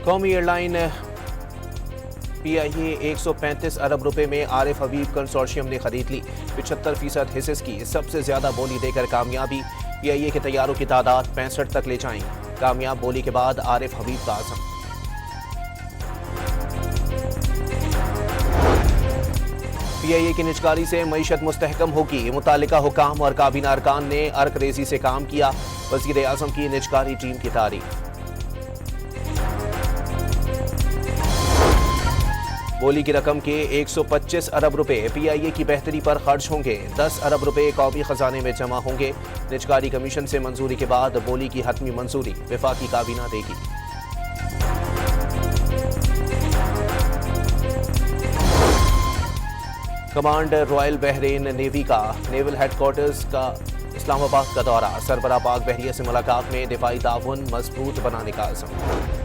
कौमी airline PIA 135 अरब रुपए में आरिफ हबीब कंसोर्शियम ने खरीद ली। 75% हिस्सेस की सबसे ज्यादा बोली देकर कामयाबी। PIA के तैयारों की तादाद 65 तक ले जाएंगी। कामयाब बोली के बाद आरिफ हबीब का आज़म। PIA की निजकारी से मईशत मुस्तहकम होगी। मुतालिका हुकाम और काबीना अरकान ने अर्क रेजी से काम किया। वज़ीर आज़म की निजकारी टीम की तारीफ। बोली की रकम के 125 अरब रुपए PIA की बेहतरी पर खर्च होंगे। 10 अरब रुपए कौमी खजाने में जमा होंगे। निजकारी कमीशन से मंजूरी के बाद बोली की हतमी मंजूरी वफाकी काबीना देगी। कमांड रॉयल बहरीन नेवी का नेवल हेडक्वार्टर्स का इस्लामाबाद का दौरा। सरबराह पाक बहरिया से मुलाकात में दिफाई ताउन मजबूत बनाने का आज़म।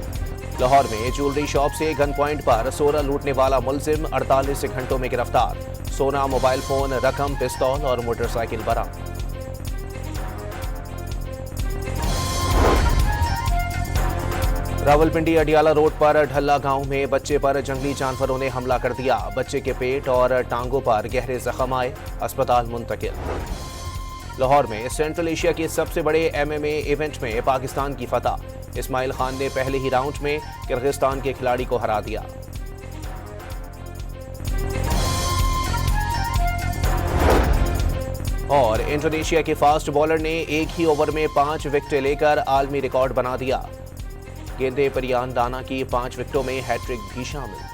लाहौर में ज्वेलरी शॉप से गन पॉइंट पर सोना लूटने वाला मुलजिम 48 घंटों में गिरफ्तार। सोना, मोबाइल फोन, रकम, पिस्तौल और मोटरसाइकिल बरामद। रावलपिंडी अडियाला रोड पर ढल्ला गांव में बच्चे पर जंगली जानवरों ने हमला कर दिया। बच्चे के पेट और टांगों पर गहरे जख्म आए, अस्पताल मुंतकिल। लाहौर में सेंट्रल एशिया के सबसे बड़े MMA इवेंट में पाकिस्तान की फतह। इस्माइल खान ने पहले ही राउंड में किर्गिस्तान के खिलाड़ी को हरा दिया। और इंडोनेशिया के फास्ट बॉलर ने एक ही ओवर में 5 विकेट लेकर आलमी रिकॉर्ड बना दिया। गेंदे परियान दाना की 5 विकेटों में हैट्रिक भी शामिल।